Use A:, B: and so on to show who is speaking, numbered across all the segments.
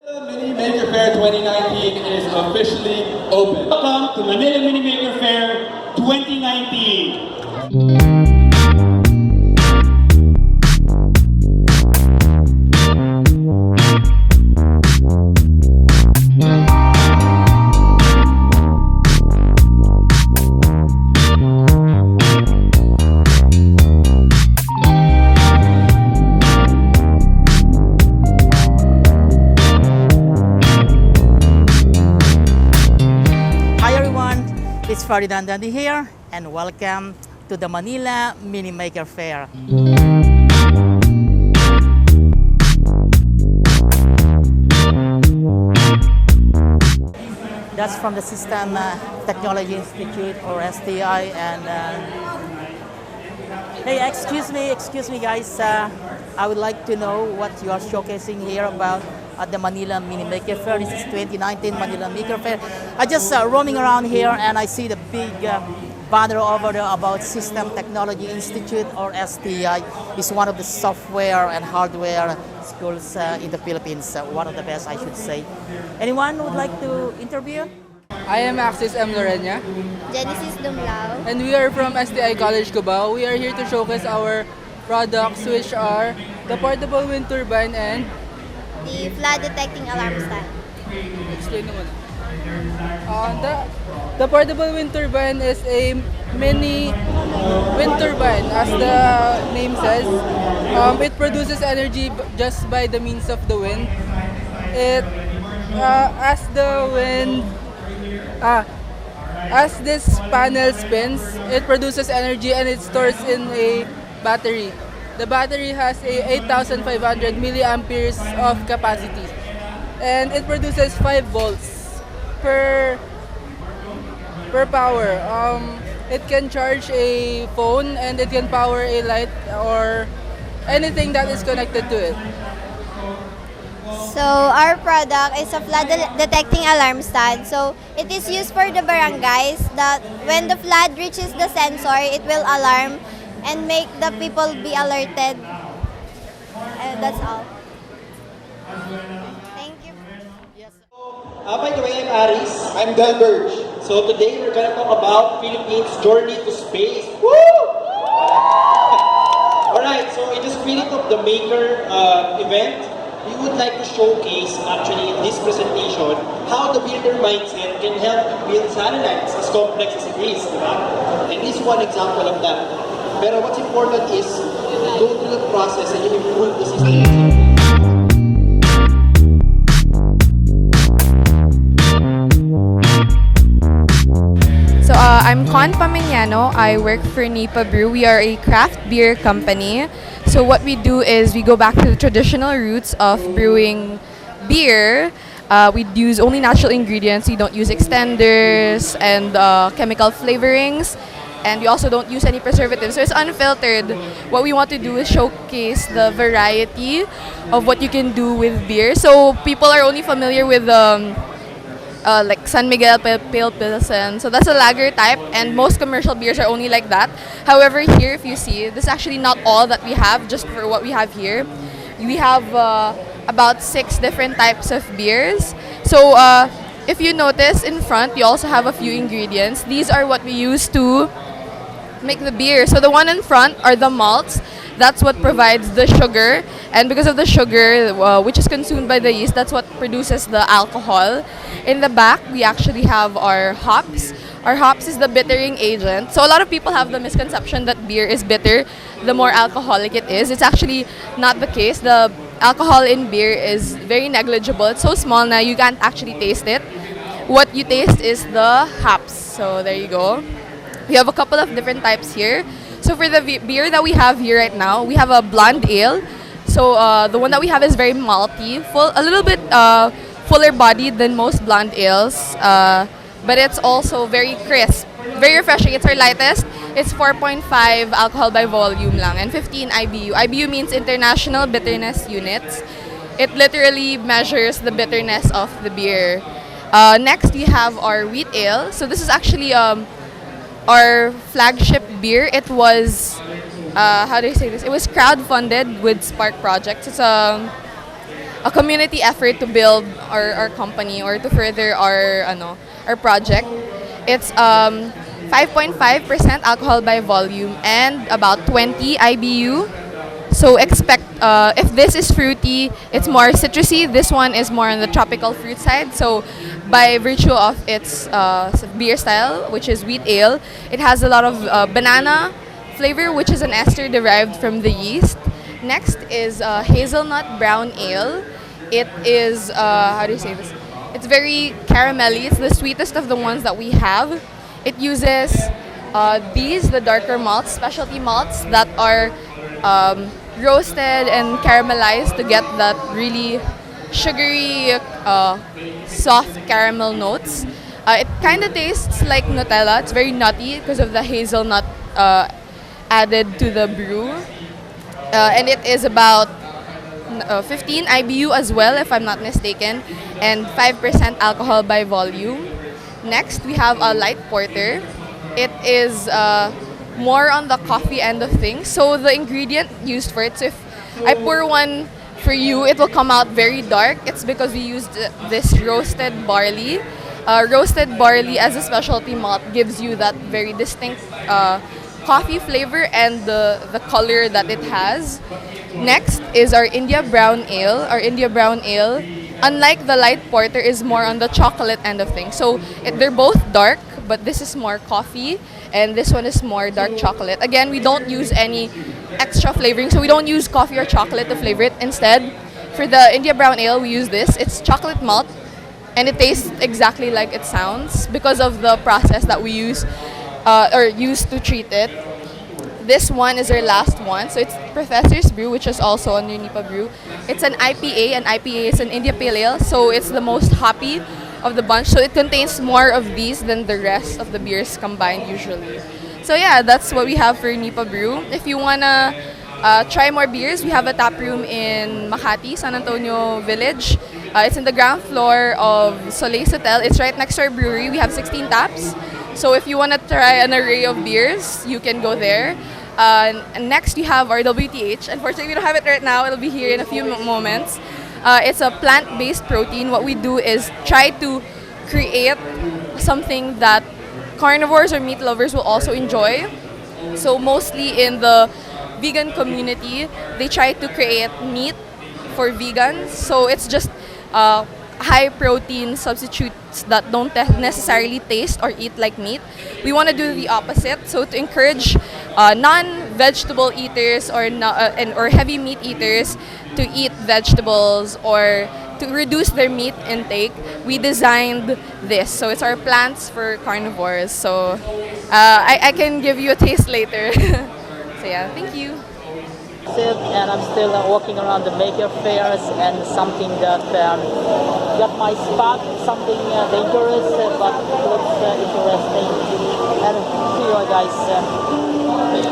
A: The Mini Maker Faire 2019 is officially open.
B: Welcome to Manila Mini Maker Faire 2019.
C: Hi everyone, it's Ferdinand Dandy here and welcome to the Manila Mini Maker Faire. That's from the System Technology Institute or STI and hey, excuse me guys, I would like to know what you are showcasing here about at the Manila Mini Maker Faire. This is 2019 Manila Maker Faire. I just roaming around here and I see the big banner over there about System Technology Institute or STI. It's one of the software and hardware schools in the Philippines. One of the best, I should say. Anyone would like to interview?
D: I am Axis M. Lorena,
E: Genesis Dumlao.
D: and we are from STI College Cubao. We are here to showcase our products, which are the portable wind turbine and
E: The flood detecting alarm stand.
D: explain naman. The portable wind turbine is a mini wind turbine, as the name says. It produces energy just by the means of the wind. As the wind, as this panel spins, it produces energy and it stores in a battery. The battery has a 8,500 milliamperes of capacity, and it produces 5 volts per power. It can charge a phone and it can power a light or anything that is connected to it.
E: So our product is a flood detecting alarm stand. So it is used for the barangays that when the flood reaches the sensor, it will alarm and make the people be alerted. And that's all. Thank you.
F: By the way, I'm Aris.
A: I'm Delbert.
F: So today we're gonna talk about Philippines' journey to space. Woo! Alright, so in the spirit of the Maker event, we would like to showcase actually in this presentation how the builder mindset can help build satellites as complex as it is, di ba? And this is one example of that. Pero what's important is you go through the process and you improve the system.
G: So I'm Con Pamignano. I work for Nipa Brew. We are a craft beer company. So what we do is we go back to the traditional roots of brewing beer. We use only natural ingredients. We don't use extenders and chemical flavorings. And we also don't use any preservatives. So it's unfiltered. What we want to do is showcase the variety of what you can do with beer. So people are only familiar with like San Miguel Pale Pilsen. So that's a lager type, and most commercial beers are only like that. However, here, if you see, this is actually not all that we have, just for what we have here. We have about 6 different types of beers. So if you notice in front, you also have a few ingredients. These are what we use to make the beer. So the one in front are the malts. That's what provides the sugar, and because of the sugar, which is consumed by the yeast, that's what produces the alcohol. In the back, we actually have our hops. Our hops is the bittering agent. So a lot of people have the misconception that beer is bitter the more alcoholic it is. It's actually not the case. The alcohol in beer is very negligible. It's so small now you can't actually taste it. What you taste is the hops. So there you go. We have a couple of different types here. So for the beer that we have here right now, we have a blonde ale. So the one that we have is very malty, a little bit fuller bodied than most blonde ales, but it's also very crisp, very refreshing. It's our lightest. It's 4.5 alcohol by volume lang and 15 IBU. IBU means International Bitterness Units. It literally measures the bitterness of the beer. Next, we have our wheat ale. So this is actually our flagship beer. It was, how do you say this? It was crowdfunded with Spark Projects. It's a community effort to build our company or to further our project. It's 5.5% alcohol by volume and about 20 IBU. So expect, if this is fruity, it's more citrusy. This one is more on the tropical fruit side. So by virtue of its beer style, which is wheat ale, it has a lot of banana flavor, which is an ester derived from the yeast. Next is hazelnut brown ale. It is, how do you say this? It's very caramelly. It's the sweetest of the ones that we have. It uses the darker malts, specialty malts that are roasted and caramelized to get that really sugary, soft caramel notes. It kind of tastes like Nutella. It's very nutty because of the hazelnut added to the brew. And it is about 15 IBU as well, if I'm not mistaken, and 5% alcohol by volume. Next, we have a light porter. It is more on the coffee end of things. So the ingredient used for it, so if I pour one for you, it will come out very dark. It's because we used this roasted barley. Roasted barley as a specialty malt gives you that very distinct coffee flavor and the color that it has. Next is our India Brown Ale. Our India Brown Ale, unlike the light porter, is more on the chocolate end of things. So they're both dark, but this is more coffee and this one is more dark chocolate. Again, we don't use any extra flavoring, so we don't use coffee or chocolate to flavor it. Instead, for the India Brown Ale, we use this. It's chocolate malt and it tastes exactly like it sounds because of the process that we use to treat it. This one is our last one. So it's Professor's Brew, which is also on Nipa Brew. It's an IPA. An IPA is an India Pale Ale, so it's the most hoppy of the bunch. So it contains more of these than the rest of the beers combined usually. So yeah, that's what we have for Nipa Brew. If you wanna try more beers, we have a tap room in Makati, San Antonio Village. It's in the ground floor of Soleil's Hotel. It's right next to our brewery. We have 16 taps. So if you want to try an array of beers, you can go there. And next we have our WTH. Unfortunately, we don't have it right now. It'll be here in a few moments. It's a plant-based protein. What we do is try to create something that carnivores or meat lovers will also enjoy. So mostly in the vegan community, they try to create meat for vegans. So it's just high protein substitutes that don't necessarily taste or eat like meat. We want to do the opposite, so to encourage non-vegetable eaters or heavy meat eaters to eat vegetables or to reduce their meat intake, we designed this. So it's our plants for carnivores. So I can give you a taste later. So yeah, thank you.
C: And I'm still walking around the Maker Fairs, and something that got my spot, something dangerous but looks interesting. And see you guys.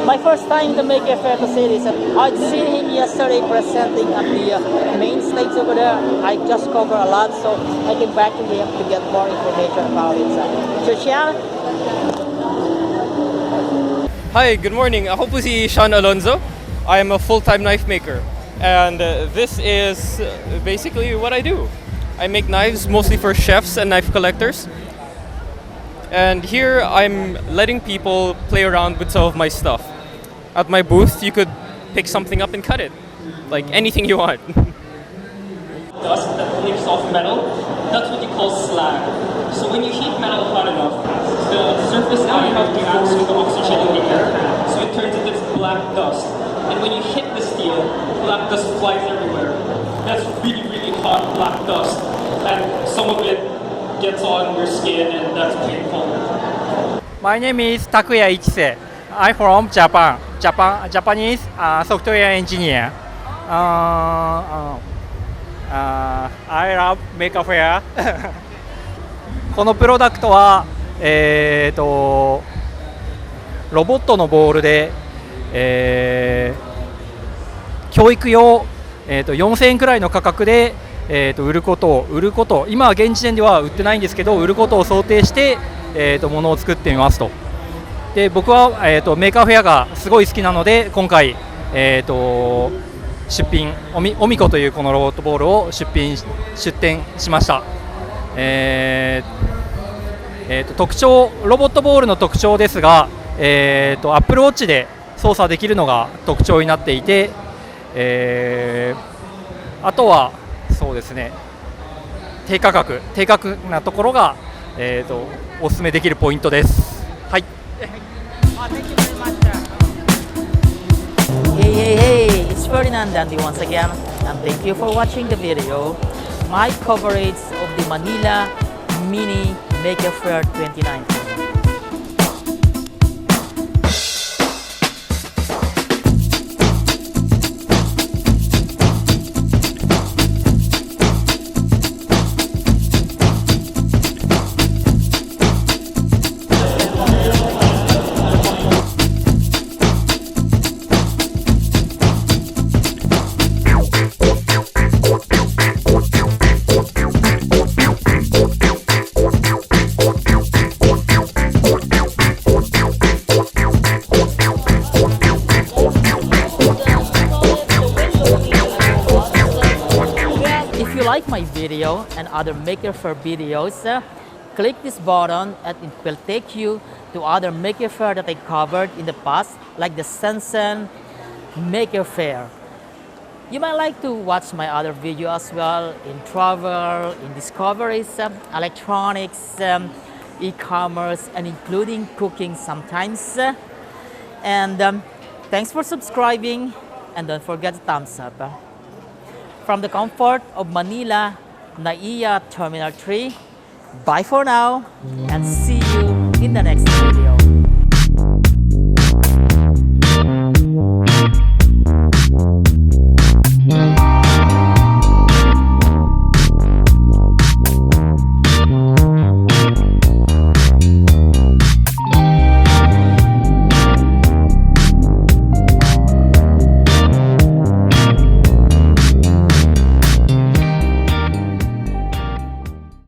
C: My first time in the Maker Faire to see this. I'd seen him yesterday presenting at the main stage over there. I just covered a lot, so I came back to him to get more information about it. So Sean?
H: Hi, good morning. Ako po si Sean Alonzo. I am a full-time knife maker, and this is basically what I do. I make knives mostly for chefs and knife collectors. And here I'm letting people play around with some of my stuff. At my booth, you could pick something up and cut it, like anything you want.
I: Dust that leaves off metal, that's what you call slag. So when you heat metal hot enough, the surface ion reacts with the oxygen in the air, so it turns into this black dust. And when you hit the steel, black dust flies everywhere. That's really, really hot black dust. And some of it gets on your skin, and that's painful.
J: My name is Takuya Ichise. I'm from Japanese software engineer. I love Maker Faire. このプロダクトは、ロボットのボールで、教育用、4000円くらいの価格で、売ることを今は現時点では売ってないんですけど、売ることを想定して、ものを作ってみますと。で僕は、メーカーフェアがすごい好きなので今回、出品オミコというこのロボットボールを出展しました。特徴ロボットボールの特徴ですが、Apple Watch で操作できるのが特徴になっていて、あとはそうですね、低価格なところが、お勧めできるポイントです。はい。
C: Hey, it's Ferdinand Dandy once again, and thank you for watching the video. My coverage of the Manila Mini Maker Faire 2019. If you like my video and other Maker Faire videos, click this button and it will take you to other Maker Faire that I covered in the past, like the Shenzhen Maker Faire. You might like to watch my other video as well in travel, in discoveries, electronics, e-commerce, and including cooking sometimes. And thanks for subscribing, and don't forget to thumbs up. From the comfort of Manila, Naiya Terminal 3, bye for now, and see you in the next video.